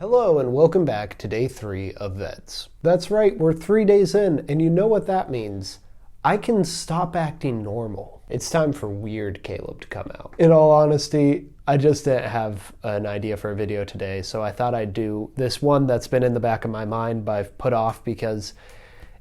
Hello and welcome back to day 3 of VEDS. That's right, we're 3 days in, and you know what that means. I can stop acting normal. It's time for Weird Caleb to come out. In all honesty, I just didn't have an idea for a video today, so I thought I'd do this one that's been in the back of my mind but I've put off because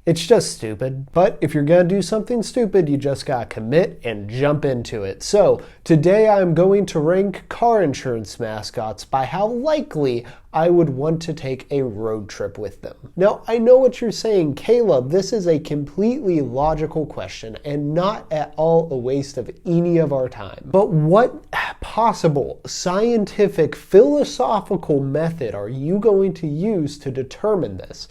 it's just stupid. But if you're gonna do something stupid, you just gotta commit and jump into it. So today I'm going to rank car insurance mascots by how likely I would want to take a road trip with them. Now, I know what you're saying, Caleb, this is a completely logical question and not at all a waste of any of our time. But what possible scientific, philosophical method are you going to use to determine this?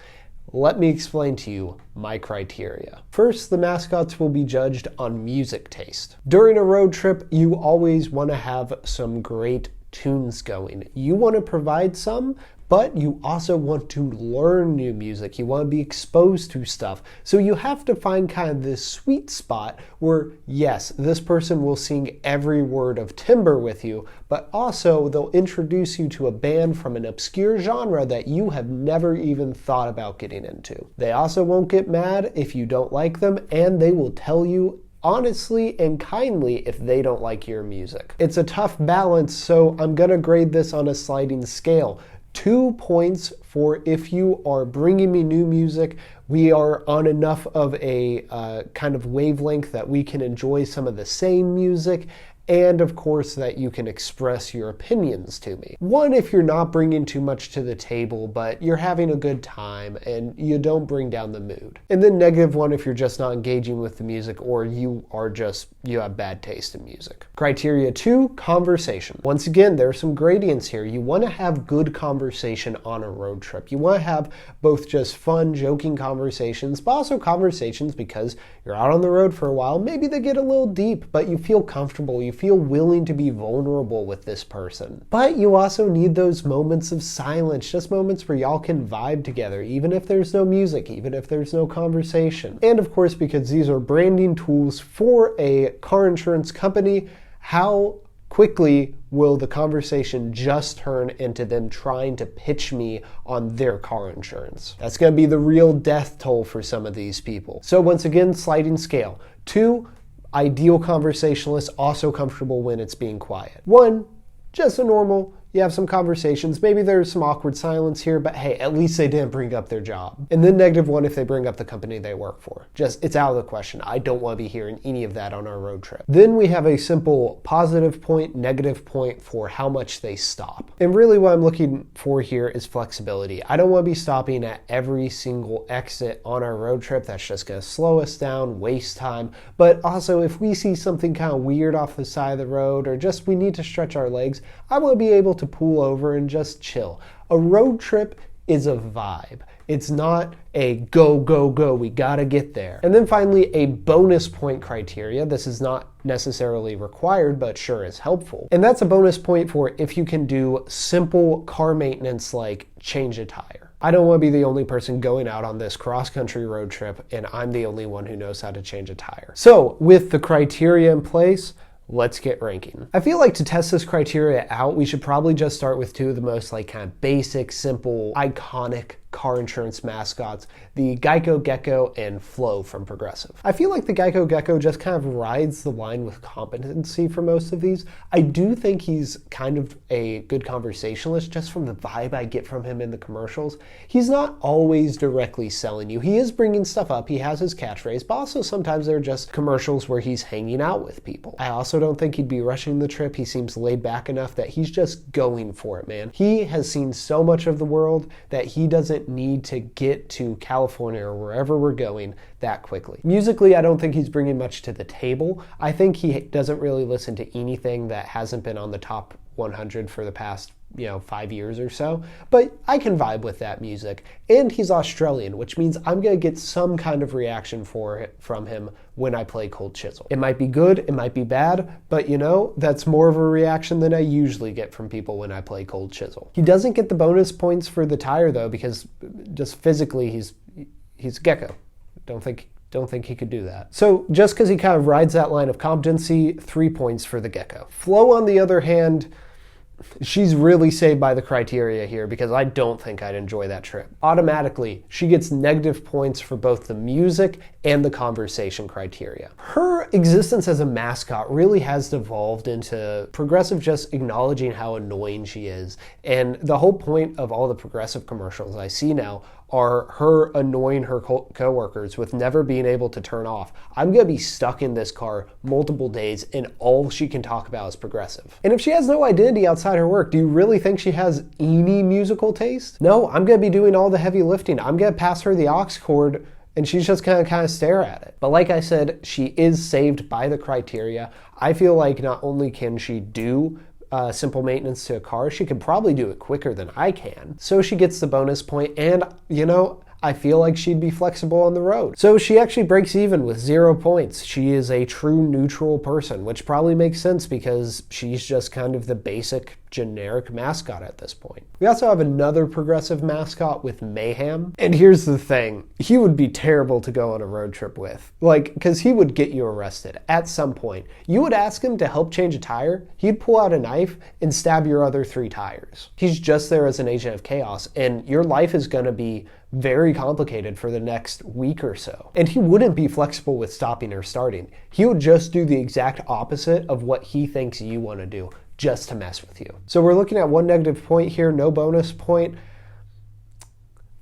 Let me explain to you my criteria. First, the mascots will be judged on music taste. During a road trip, you always want to have some great tunes going. You want to provide some, but you also want to learn new music. You want to be exposed to stuff. So you have to find kind of this sweet spot where, yes, this person will sing every word of Timber with you, but also they'll introduce you to a band from an obscure genre that you have never even thought about getting into. They also won't get mad if you don't like them, and they will tell you honestly and kindly if they don't like your music. It's a tough balance, so I'm gonna grade this on a sliding scale. 2 points for if you are bringing me new music, we are on enough of a kind of wavelength that we can enjoy some of the same music, and of course that you can express your opinions to me. 1 if you're not bringing too much to the table, but you're having a good time and you don't bring down the mood. And then -1 if you're just not engaging with the music or you have bad taste in music. Criteria 2, conversation. Once again, there are some gradients here. You want to have good conversation on a road trip. You want to have both just fun, joking conversations, but also conversations because you're out on the road for a while. Maybe they get a little deep, but you feel comfortable. You feel willing to be vulnerable with this person. But you also need those moments of silence, just moments where y'all can vibe together, even if there's no music, even if there's no conversation. And of course, because these are branding tools for a car insurance company, how quickly will the conversation just turn into them trying to pitch me on their car insurance? That's going to be the real death toll for some of these people. So once again, sliding scale. 2, ideal conversationalist, also comfortable when it's being quiet. 1, just a normal, you have some conversations. Maybe there's some awkward silence here, but hey, at least they didn't bring up their job. And then -1 if they bring up the company they work for. Just, it's out of the question. I don't want to be hearing any of that on our road trip. Then we have a simple positive point, negative point for how much they stop. And really what I'm looking for here is flexibility. I don't want to be stopping at every single exit on our road trip. That's just going to slow us down, waste time. But also if we see something kind of weird off the side of the road or just we need to stretch our legs, I want to be able to pull over and just chill. A road trip is a vibe. It's not a go, go, go, we gotta get there. And then finally, a bonus point criteria. This is not necessarily required, but sure is helpful. And that's a bonus point for if you can do simple car maintenance like change a tire. I don't want to be the only person going out on this cross-country road trip and I'm the only one who knows how to change a tire. So with the criteria in place, let's get ranking. I feel like to test this criteria out, we should probably just start with 2 of the most kind of basic, simple, iconic car insurance mascots, the Geico Gecko and Flo from Progressive. I feel like the Geico Gecko just kind of rides the line with competency for most of these. I do think he's kind of a good conversationalist just from the vibe I get from him in the commercials. He's not always directly selling you. He is bringing stuff up. He has his catchphrase, but also sometimes they're just commercials where he's hanging out with people. I also don't think he'd be rushing the trip. He seems laid back enough that he's just going for it, man. He has seen so much of the world that he doesn't need to get to California or wherever we're going that quickly. Musically, I don't think he's bringing much to the table. I think he doesn't really listen to anything that hasn't been on the top 100 for the past 5 years or so, but I can vibe with that music. And he's Australian, which means I'm gonna get some kind of reaction from him when I play Cold Chisel. It might be good, it might be bad, but that's more of a reaction than I usually get from people when I play Cold Chisel. He doesn't get the bonus points for the tire though, because just physically he's a gecko. Don't think he could do that. So just because he kind of rides that line of competency, 3 points for the gecko. Flo, on the other hand, she's really saved by the criteria here because I don't think I'd enjoy that trip. Automatically, she gets negative points for both the music and the conversation criteria. Her existence as a mascot really has devolved into Progressive just acknowledging how annoying she is. And the whole point of all the Progressive commercials I see now are her annoying her coworkers with never being able to turn off. I'm gonna be stuck in this car multiple days and all she can talk about is Progressive. And if she has no identity outside her work, do you really think she has any musical taste? No, I'm gonna be doing all the heavy lifting. I'm gonna pass her the aux cord and she's just gonna kind of stare at it. But like I said, she is saved by the criteria. I feel like not only can she do simple maintenance to a car, she could probably do it quicker than I can. So she gets the bonus point, and you know, I feel like she'd be flexible on the road. So she actually breaks even with 0 points. She is a true neutral person, which probably makes sense because she's just kind of the basic generic mascot at this point. We also have another Progressive mascot with Mayhem. And here's the thing, he would be terrible to go on a road trip with. Like, because he would get you arrested at some point. You would ask him to help change a tire, he'd pull out a knife and stab your other 3 tires. He's just there as an agent of chaos, and your life is gonna be very complicated for the next week or so. And he wouldn't be flexible with stopping or starting. He would just do the exact opposite of what he thinks you want to do, just to mess with you. So we're looking at 1 negative point here, no bonus point.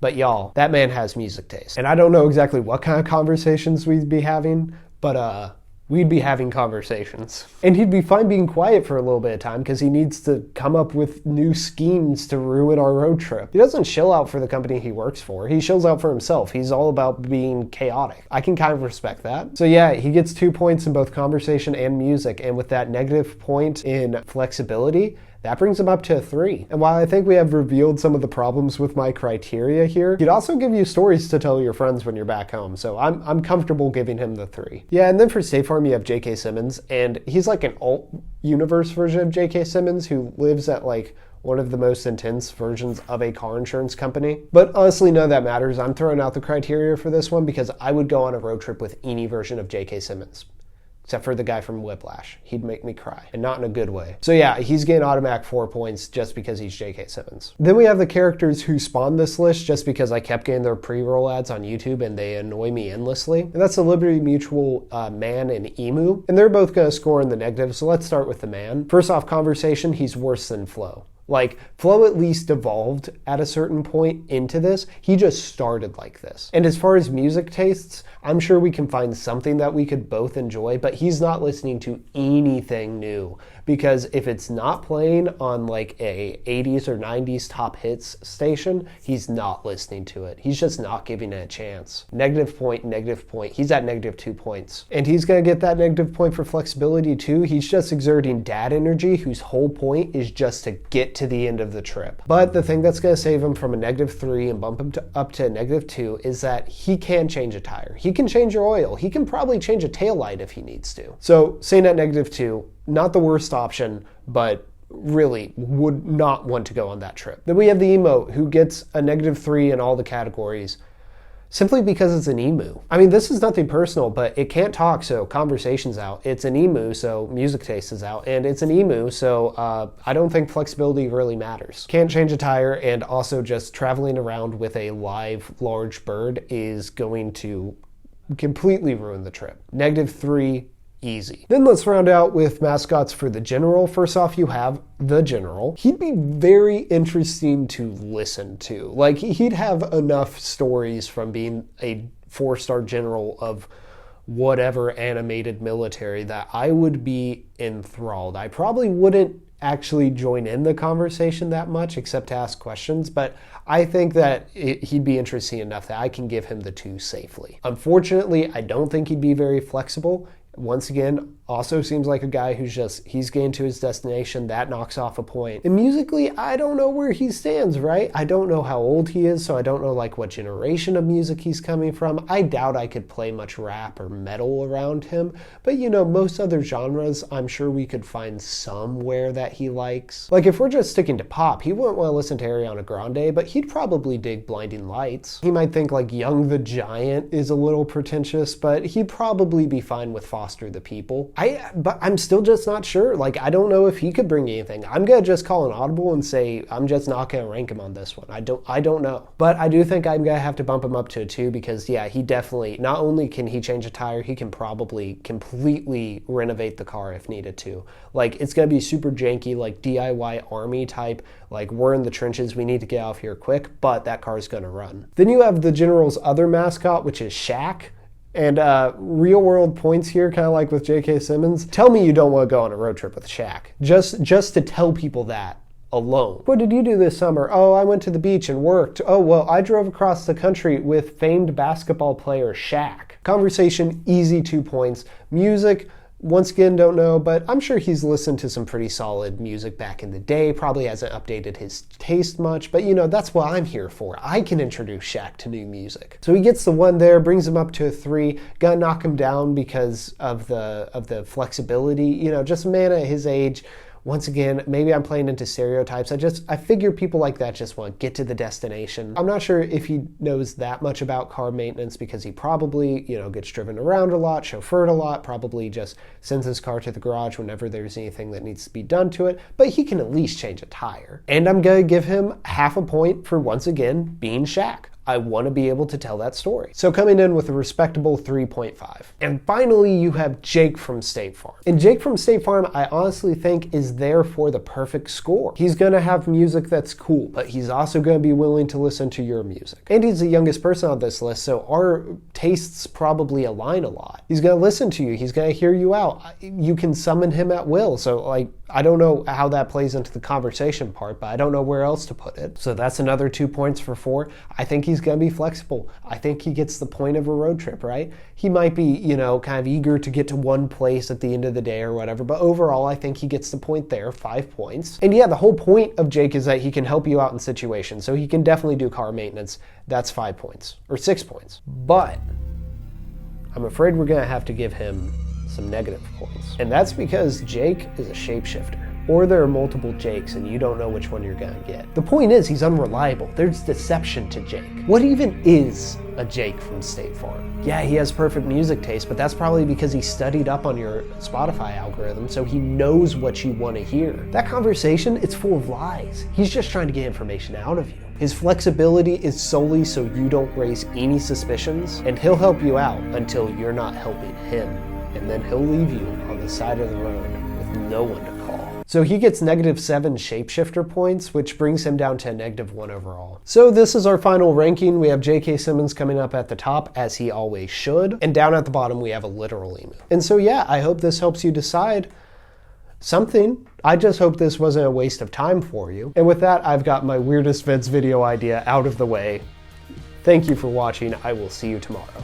But y'all, that man has music taste. And I don't know exactly what kind of conversations we'd be having, but we'd be having conversations. And he'd be fine being quiet for a little bit of time because he needs to come up with new schemes to ruin our road trip. He doesn't shill out for the company he works for. He shills out for himself. He's all about being chaotic. I can kind of respect that. So yeah, he gets 2 points in both conversation and music. And with that negative point in flexibility, that brings him up to a 3. And while I think we have revealed some of the problems with my criteria here, he'd also give you stories to tell your friends when you're back home. So I'm comfortable giving him the 3. Yeah, and then for State Farm, you have J.K. Simmons, and he's like an alt-universe version of J.K. Simmons who lives at like one of the most intense versions of a car insurance company. But honestly, none of that matters. I'm throwing out the criteria for this one because I would go on a road trip with any version of J.K. Simmons. Except for the guy from Whiplash. He'd make me cry, and not in a good way. So yeah, he's getting automatic 4 points just because he's J.K. Simmons. Then we have the characters who spawned this list just because I kept getting their pre-roll ads on YouTube and they annoy me endlessly. And that's the Liberty Mutual Man and Emu. And they're both gonna score in the negative, so let's start with the man. First off, conversation, he's worse than Flo. Like, Flo at least evolved at a certain point into this. He just started like this. And as far as music tastes, I'm sure we can find something that we could both enjoy, but he's not listening to anything new. Because if it's not playing on like a 80s or 90s top hits station, he's not listening to it. He's just not giving it a chance. Negative point, negative point. He's at negative 2 points. And he's gonna get that negative point for flexibility too. He's just exerting dad energy, whose whole point is just to get to the end of the trip. But the thing that's gonna save him from a negative 3 and bump him up to a negative 2 is that he can change a tire. He can change your oil. He can probably change a taillight if he needs to. So staying at negative 2, not the worst option, but really would not want to go on that trip. Then we have the emo, who gets a negative 3 in all the categories, simply because it's an emu. I mean, this is nothing personal, but it can't talk, so conversation's out. It's an emu, so music taste is out. And it's an emu, so I don't think flexibility really matters. Can't change a tire, and also just traveling around with a live, large bird is going to completely ruin the trip. Negative 3, easy. Then let's round out with mascots for the general. First off, you have the general. He'd be very interesting to listen to. Like, he'd have enough stories from being a 4-star general of whatever animated military that I would be enthralled. I probably wouldn't actually join in the conversation that much except to ask questions, but I think that he'd be interesting enough that I can give him the 2 safely. Unfortunately, I don't think he'd be very flexible. Once again, also seems like a guy he's getting to his destination, that knocks off a point. And musically, I don't know where he stands, right? I don't know how old he is, so I don't know like what generation of music he's coming from. I doubt I could play much rap or metal around him, but you know, most other genres, I'm sure we could find somewhere that he likes. Like if we're just sticking to pop, he wouldn't want to listen to Ariana Grande, but he'd probably dig Blinding Lights. He might think like Young the Giant is a little pretentious, but he'd probably be fine with Foster the People. But I'm still just not sure. Like, I don't know if he could bring anything. I'm gonna just call an audible and say I'm just not gonna rank him on this one. I don't know. But I do think I'm gonna have to bump him up to a 2 because yeah, he definitely, not only can he change a tire, he can probably completely renovate the car if needed to. Like, it's gonna be super janky, like DIY army type, like we're in the trenches, we need to get off here quick, but that car is gonna run. Then you have the General's other mascot, which is Shaq. And real world points here, kind of like with J.K. Simmons. Tell me you don't want to go on a road trip with Shaq. Just to tell people that alone. What did you do this summer? Oh, I went to the beach and worked. Oh, well, I drove across the country with famed basketball player Shaq. Conversation, easy 2 points. Music, once again, don't know, but I'm sure he's listened to some pretty solid music back in the day. Probably hasn't updated his taste much, but you know, that's what I'm here for. I can introduce Shaq to new music. So he gets the 1 there, brings him up to a 3. Gotta knock him down because of the flexibility. You know, just a man at his age. Once again, maybe I'm playing into stereotypes. I figure people like that just want to get to the destination. I'm not sure if he knows that much about car maintenance because he probably, you know, gets driven around a lot, chauffeured a lot, probably just sends his car to the garage whenever there's anything that needs to be done to it, but he can at least change a tire. And I'm gonna give him half a point for, once again, being Shaq. I want to be able to tell that story. So coming in with a respectable 3.5. And finally, you have Jake from State Farm. And Jake from State Farm, I honestly think is there for the perfect score. He's gonna have music that's cool, but he's also gonna be willing to listen to your music. And he's the youngest person on this list, so our tastes probably align a lot. He's gonna listen to you, he's gonna hear you out. You can summon him at will, so like, I don't know how that plays into the conversation part, but I don't know where else to put it. So that's another 2 points for 4. I think he's gonna be flexible. I think he gets the point of a road trip, right? He might be, you know, kind of eager to get to one place at the end of the day or whatever, but overall, I think he gets the point there, 5 points. And yeah, the whole point of Jake is that he can help you out in situations, so he can definitely do car maintenance. That's 5 points, or 6 points. But I'm afraid we're gonna have to give him some negative points. And that's because Jake is a shapeshifter. Or there are multiple Jakes and you don't know which one you're gonna get. The point is, he's unreliable. There's deception to Jake. What even is a Jake from State Farm? Yeah, he has perfect music taste, but that's probably because he studied up on your Spotify algorithm, so he knows what you want to hear. That conversation, it's full of lies. He's just trying to get information out of you. His flexibility is solely so you don't raise any suspicions, and he'll help you out until you're not helping him. And then he'll leave you on the side of the road with no one to call. So he gets -7 shapeshifter points, which brings him down to a -1 overall. So this is our final ranking. We have J.K. Simmons coming up at the top, as he always should. And down at the bottom, we have a literal emu. And so yeah, I hope this helps you decide something. I just hope this wasn't a waste of time for you. And with that, I've got my weirdest VEDS video idea out of the way. Thank you for watching. I will see you tomorrow.